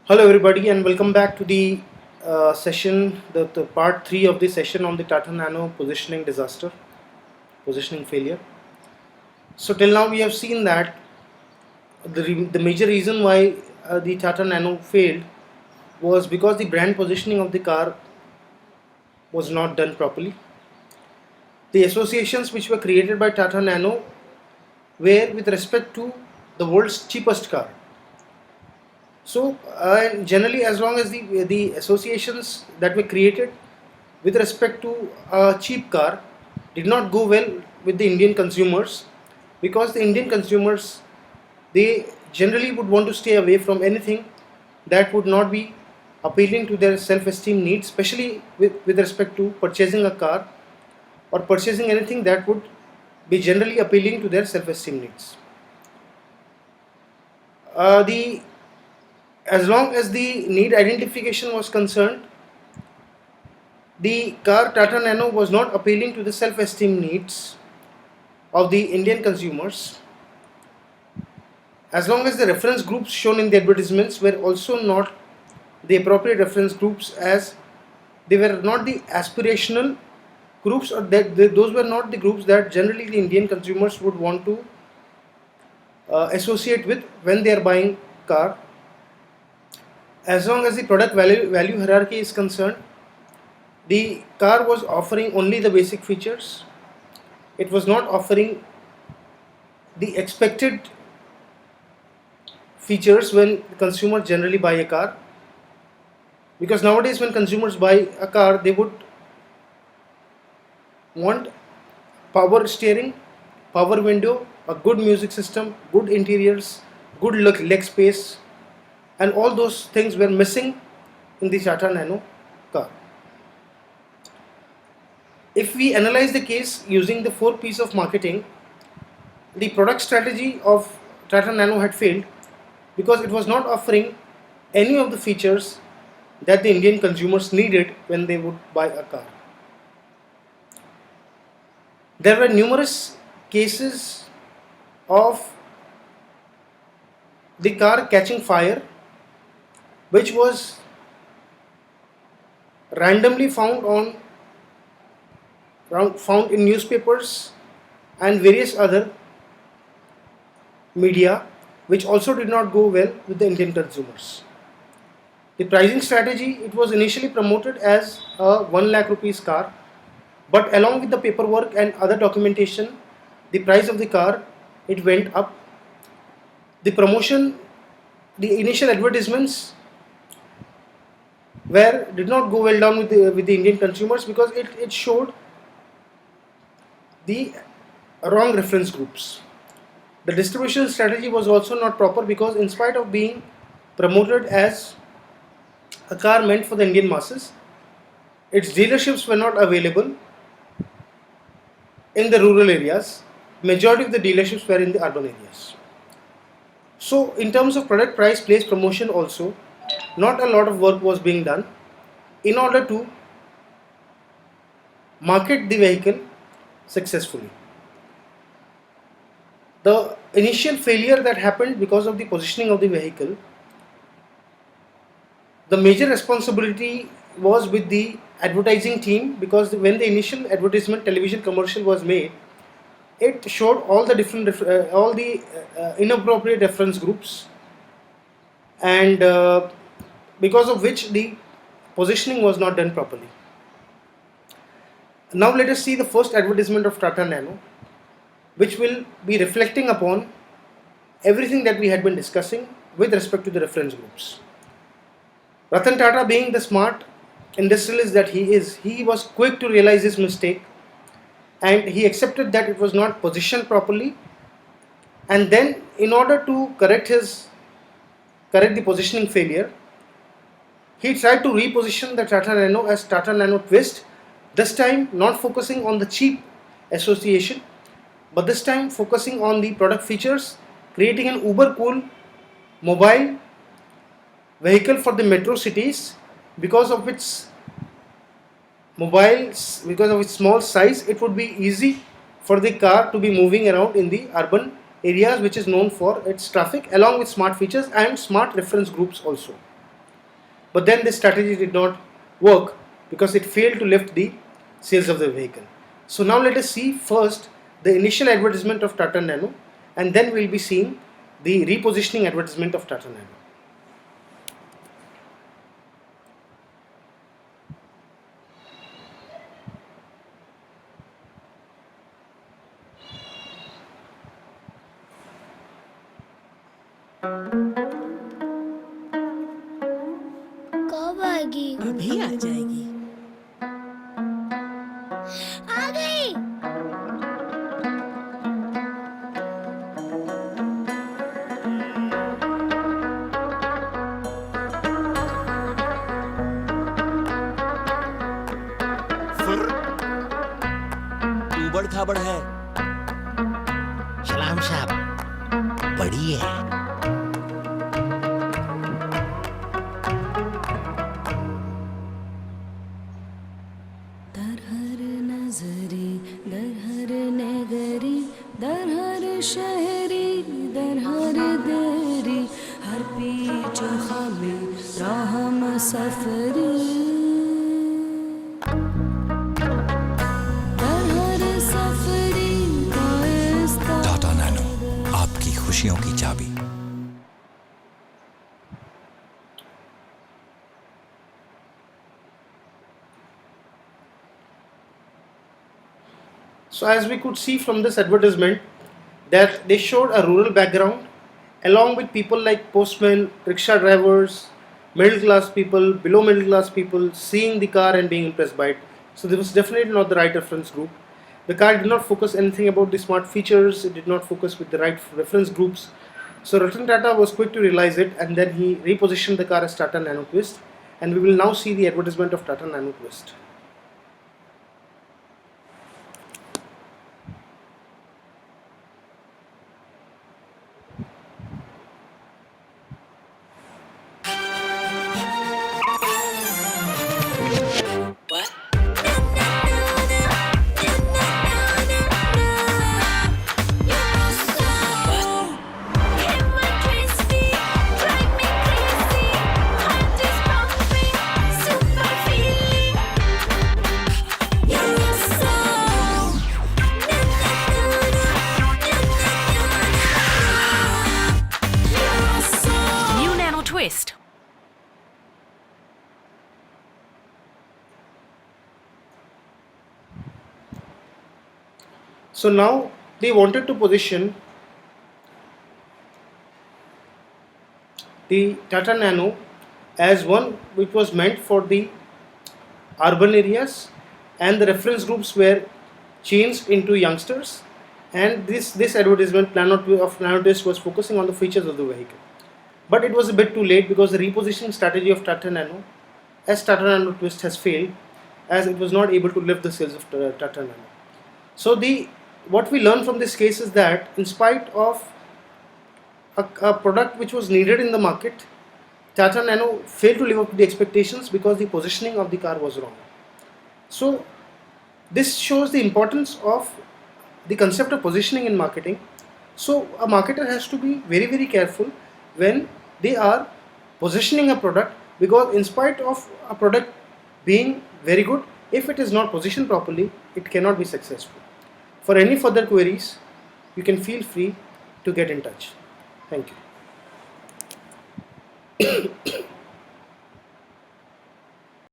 Hello, everybody, and welcome back to the session, the part 3 of the session on the Tata Nano positioning disaster, positioning failure. So, till now, we have seen that the major reason why the Tata Nano failed was because the brand positioning of the car was not done properly. The associations which were created by Tata Nano were with respect to the world's cheapest car. So, generally, as long as the associations that were created with respect to a cheap car did not go well with the Indian consumers, because the Indian consumers, they generally would want to stay away from anything that would not be appealing to their self-esteem needs, especially with respect to purchasing a car or purchasing anything that would be generally appealing to their self-esteem needs. The As long as the need identification was concerned, the car Tata Nano was not appealing to the self-esteem needs of the Indian consumers. As long as the reference groups shown in the advertisements were also not the appropriate reference groups, as they were not the aspirational groups, or those were not the groups that generally the Indian consumers would want to associate with when they are buying car. As long as the product value hierarchy is concerned, the car was offering only the basic features. It was not offering the expected features when consumers generally buy a car. Because nowadays when consumers buy a car, they would want power steering, power window, a good music system, good interiors, good leg space, and all those things were missing in the Tata Nano car. If we analyze the case using the 4 P's of marketing, the product strategy of Tata Nano had failed because it was not offering any of the features that the Indian consumers needed when they would buy a car. There were numerous cases of the car catching fire, which was randomly found in newspapers and various other media, which also did not go well with the Indian consumers. The pricing strategy, it was initially promoted as a 1 lakh rupees car, but along with the paperwork and other documentation, the price of the car, it went up. The promotion, the initial advertisements did not go well down with the Indian consumers, because it showed the wrong reference groups. The distribution strategy was also not proper, because in spite of being promoted as a car meant for the Indian masses, its dealerships were not available in the rural areas. Majority of the dealerships were in the urban areas. So in terms of product price, place, promotion also, not a lot of work was being done in order to market the vehicle successfully. The initial failure that happened because of the positioning of the vehicle, the major responsibility was with the advertising team, because when the initial advertisement television commercial was made, it showed all the different inappropriate reference groups, and because of which the positioning was not done properly. Now let us see the first advertisement of Tata Nano, which will be reflecting upon everything that we had been discussing with respect to the reference groups. Ratan Tata, being the smart industrialist that he is, he was quick to realize his mistake, and he accepted that it was not positioned properly, and then in order to correct the positioning failure, he tried to reposition the Tata Nano as Tata Nano Twist, this time not focusing on the cheap association, but this time focusing on the product features, creating an uber cool mobile vehicle for the metro cities. Because of its small size, it would be easy for the car to be moving around in the urban areas, which is known for its traffic, along with smart features and smart reference groups also. But then this strategy did not work because it failed to lift the sales of the vehicle. So now let us see first the initial advertisement of Tata Nano, and then we'll be seeing the repositioning advertisement of Tata Nano. कब आएगी? अभी आ जाएगी। आ गई। ऊबड़ खाबड़ है। सलाम साहब, बड़ी है। दर हर नजरी, दर हर नगरी, दर हर शहरी, दर हर देरी, हर पीच खामी राहम सफरी, दर हर सफरी का टाटा नैनो, आपकी खुशियों की चाबी। So as we could see from this advertisement that they showed a rural background along with people like postmen, rickshaw drivers, middle class people, below middle class people seeing the car and being impressed by it. So this was definitely not the right reference group. The car did not focus anything about the smart features, it did not focus with the right reference groups. So Ratan Tata was quick to realize it, and then he repositioned the car as Tata Nano Twist, and we will now see the advertisement of Tata Nano Twist. Twist. So now they wanted to position the Tata Nano as one which was meant for the urban areas, and the reference groups were changed into youngsters, and this advertisement plan of Nano Twist was focusing on the features of the vehicle. But it was a bit too late because the repositioning strategy of Tata Nano as Tata Nano Twist has failed, as it was not able to lift the sales of Tata Nano. So what we learn from this case is that in spite of a product which was needed in the market, Tata Nano failed to live up to the expectations because the positioning of the car was wrong. So this shows the importance of the concept of positioning in marketing. So a marketer has to be very, very careful when they are positioning a product, because in spite of a product being very good, if it is not positioned properly, it cannot be successful. For any further queries, you can feel free to get in touch. Thank you.